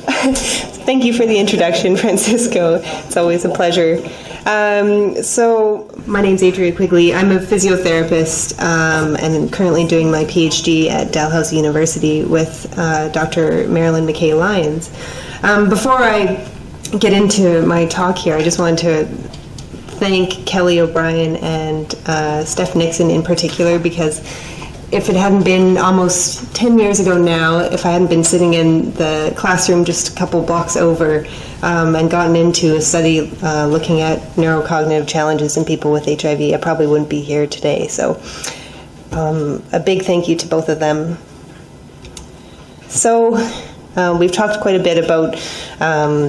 Thank you for the introduction, Francisco. It's always a pleasure. So my name's Adria Quigley. I'm a physiotherapist and I'm currently doing my PhD at Dalhousie University with Dr. Marilyn McKay-Lyons. Before I get into my talk here, I just wanted to thank Kelly O'Brien and Steph Nixon in particular, because if it hadn't been almost 10 years ago now, if I hadn't been sitting in the classroom just a couple blocks over and gotten into a study looking at neurocognitive challenges in people with HIV, I probably wouldn't be here today. So a big thank you to both of them. So we've talked quite a bit about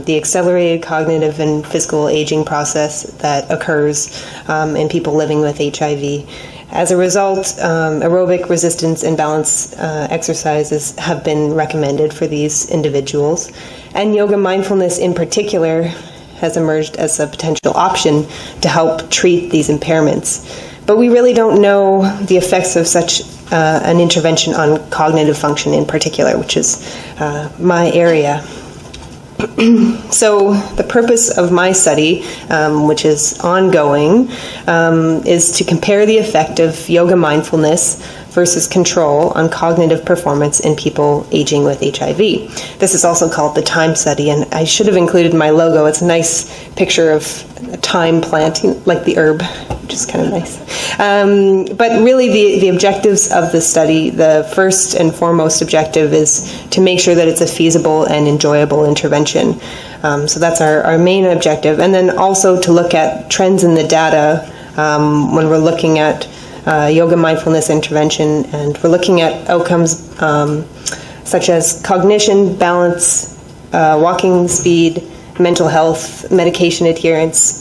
the accelerated cognitive and physical aging process that occurs in people living with HIV. As a result, aerobic resistance and balance exercises have been recommended for these individuals, and yoga mindfulness in particular has emerged as a potential option to help treat these impairments. But we really don't know the effects of such an intervention on cognitive function in particular, which is my area. So the purpose of my study, which is ongoing, is to compare the effect of yoga mindfulness versus control on cognitive performance in people aging with HIV. This is also called the TIME study, and I should have included in my logo. It's a nice picture of a thyme plant, like the herb, which is kind of nice. But really the objectives of the study, the first and foremost objective is to make sure that it's a feasible and enjoyable intervention. So that's our main objective. And then also to look at trends in the data when we're looking at yoga mindfulness intervention, and we're looking at outcomes such as cognition, balance, walking speed, mental health, medication adherence,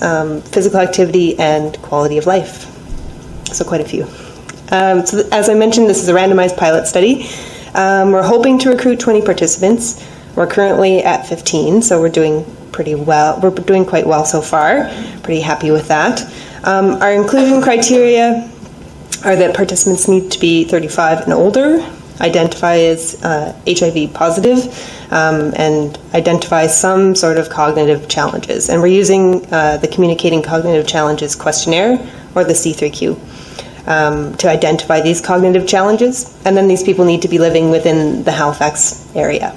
physical activity, and quality of life. So quite a few. So as I mentioned, this is a randomized pilot study. We're hoping to recruit 20 participants. We're currently at 15, so we're doing pretty well. We're doing quite well so far. Pretty happy with that. Our inclusion criteria are that participants need to be 35 and older, identify as HIV positive, and identify some sort of cognitive challenges. And we're using the Communicating Cognitive Challenges questionnaire, or the C3Q, to identify these cognitive challenges. And then these people need to be living within the Halifax area.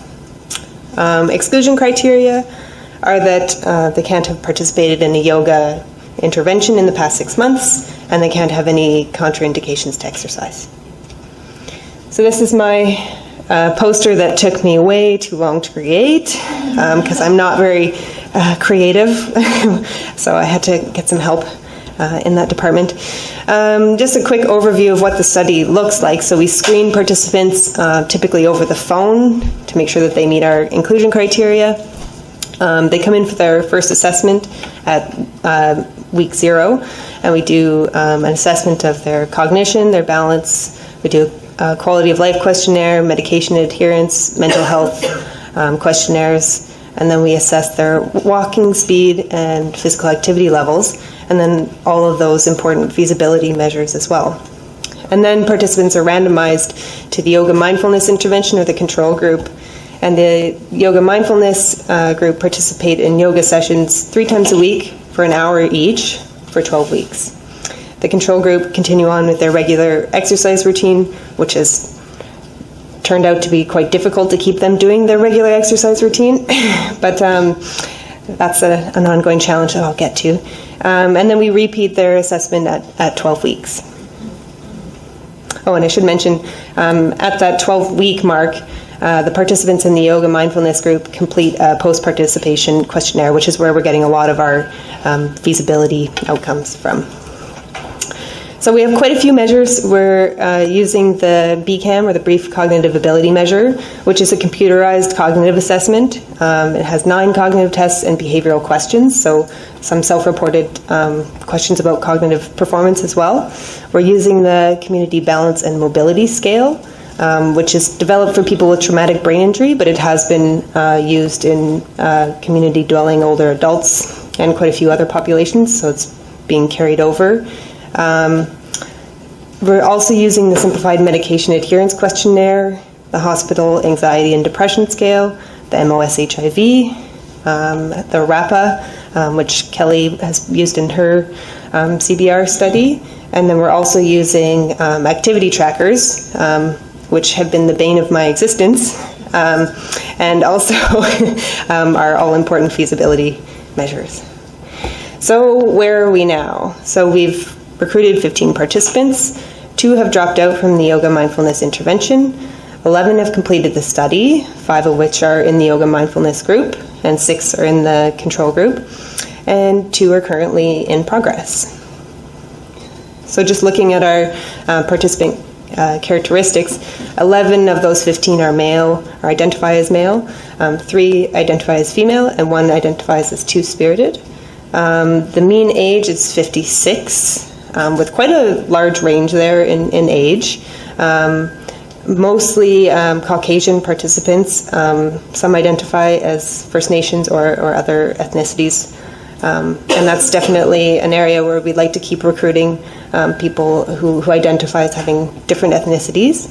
Exclusion criteria are that they can't have participated in a yoga intervention in the past 6 months, and they can't have any contraindications to exercise. So this is my poster that took me way too long to create because I'm not very creative, so I had to get some help in that department. Just a quick overview of what the study looks like. So we screen participants typically over the phone to make sure that they meet our inclusion criteria. They come in for their first assessment at week 0, and we do an assessment of their cognition, their balance. We do a quality of life questionnaire, medication adherence, mental health questionnaires, and then we assess their walking speed and physical activity levels, and then all of those important feasibility measures as well. And then participants are randomized to the yoga mindfulness intervention or the control group. And the yoga mindfulness group participate in yoga sessions 3 times a week for an hour each for 12 weeks. The control group continue on with their regular exercise routine, which has turned out to be quite difficult to keep them doing their regular exercise routine, but that's an ongoing challenge that I'll get to. And then we repeat their assessment at 12 weeks. Oh, and I should mention, at that 12-week mark, the participants in the yoga mindfulness group complete a post-participation questionnaire, which is where we're getting a lot of our feasibility outcomes from. So we have quite a few measures. We're using the BCAM, or the Brief Cognitive Ability Measure, which is a computerized cognitive assessment. It has 9 cognitive tests and behavioral questions, so some self-reported questions about cognitive performance as well. We're using the Community Balance and Mobility Scale, which is developed for people with traumatic brain injury, but it has been used in community dwelling older adults and quite a few other populations, so it's being carried over. We're also using the Simplified Medication Adherence Questionnaire, the Hospital Anxiety and Depression Scale, the MOS HIV, the RAPA, which Kelly has used in her CBR study. And then we're also using activity trackers, which have been the bane of my existence, and also our all-important feasibility measures. So where are we now? So we've recruited 15 participants. 2 have dropped out from the yoga mindfulness intervention. 11 have completed the study, 5 of which are in the yoga mindfulness group, and 6 are in the control group, and 2 are currently in progress. So just looking at our participant characteristics, 11 of those 15 are male, or identify as male, 3 identify as female, and 1 identifies as two-spirited. The mean age is 56, with quite a large range there in age. Mostly Caucasian participants. Some identify as First Nations or other ethnicities. And that's definitely an area where we'd like to keep recruiting people who identify as having different ethnicities.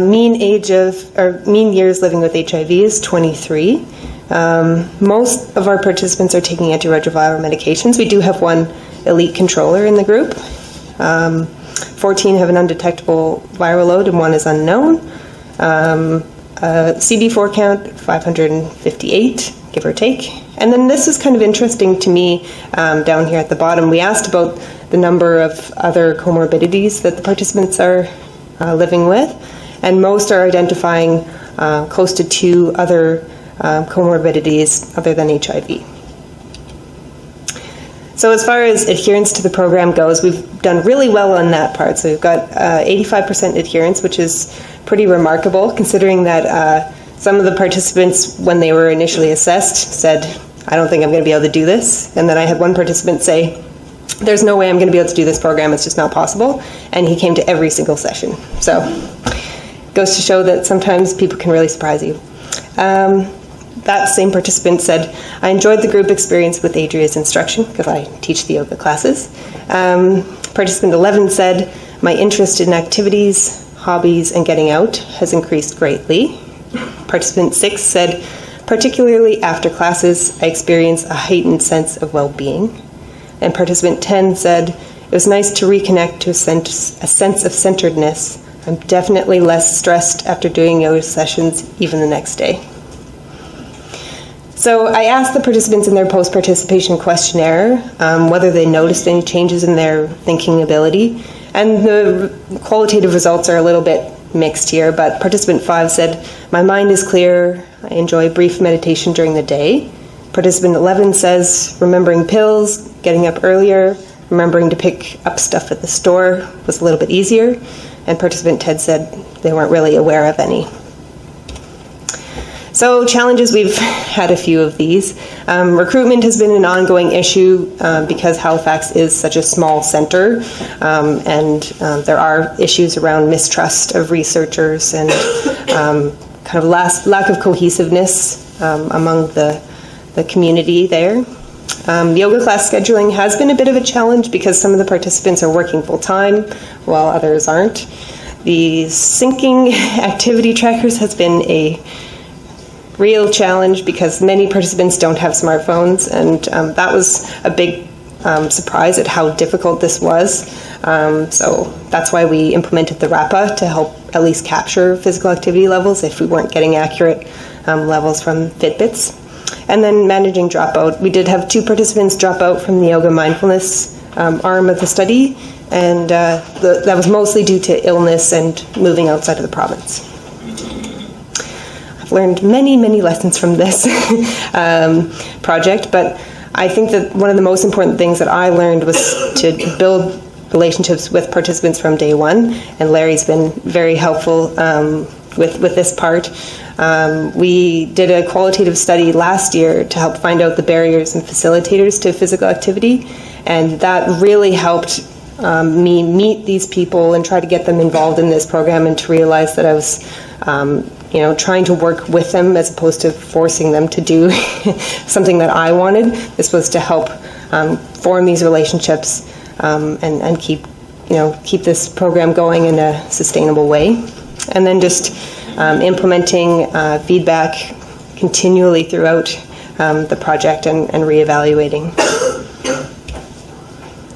Mean years living with HIV is 23. Most of our participants are taking antiretroviral medications. We do have 1 elite controller in the group. 14 have an undetectable viral load and 1 is unknown. CD4 count, 558, give or take. And then this is kind of interesting to me down here at the bottom. We asked about the number of other comorbidities that the participants are living with, and most are identifying close to 2 other comorbidities other than HIV. So as far as adherence to the program goes, we've done really well on that part. So we've got 85% adherence, which is pretty remarkable, considering that some of the participants, when they were initially assessed, said, I don't think I'm going to be able to do this. And then I had one participant say, there's no way I'm going to be able to do this program, it's just not possible. And he came to every single session. So it goes to show that sometimes people can really surprise you. That same participant said, I enjoyed the group experience with Adria's instruction, because I teach the yoga classes. Participant 11 said, my interest in activities, hobbies, and getting out has increased greatly. Participant 6 said, particularly after classes, I experience a heightened sense of well-being. And participant 10 said, it was nice to reconnect to a sense of centeredness. I'm definitely less stressed after doing yoga sessions, even the next day. So I asked the participants in their post-participation questionnaire whether they noticed any changes in their thinking ability. And the qualitative results are a little bit mixed here, but participant 5 said, my mind is clear, I enjoy brief meditation during the day. Participant 11 says, remembering pills, getting up earlier, remembering to pick up stuff at the store was a little bit easier. And participant 10 said they weren't really aware of any. So challenges, we've had a few of these. Recruitment has been an ongoing issue because Halifax is such a small center, and there are issues around mistrust of researchers and kind of lack of cohesiveness among the community there. Yoga class scheduling has been a bit of a challenge because some of the participants are working full-time while others aren't. The syncing activity trackers has been a real challenge because many participants don't have smartphones, and that was a big surprise at how difficult this was. So that's why we implemented the RAPA to help at least capture physical activity levels if we weren't getting accurate levels from Fitbits. And then managing dropout. We did have 2 participants drop out from the yoga mindfulness arm of the study, and that was mostly due to illness and moving outside of the province. Learned many, many lessons from this project, but I think that one of the most important things that I learned was to build relationships with participants from day one, and Larry's been very helpful with this part. We did a qualitative study last year to help find out the barriers and facilitators to physical activity, and that really helped me meet these people and try to get them involved in this program, and to realize that I was trying to work with them as opposed to forcing them to do something that I wanted. This was to help form these relationships and keep this program going in a sustainable way. And then just implementing feedback continually throughout the project and reevaluating.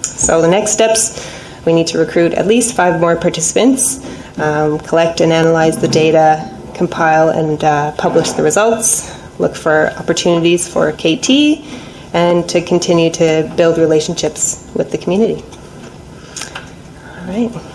So the next steps, we need to recruit at least 5 more participants, collect and analyze the data, compile and publish the results, look for opportunities for KT, and to continue to build relationships with the community. All right.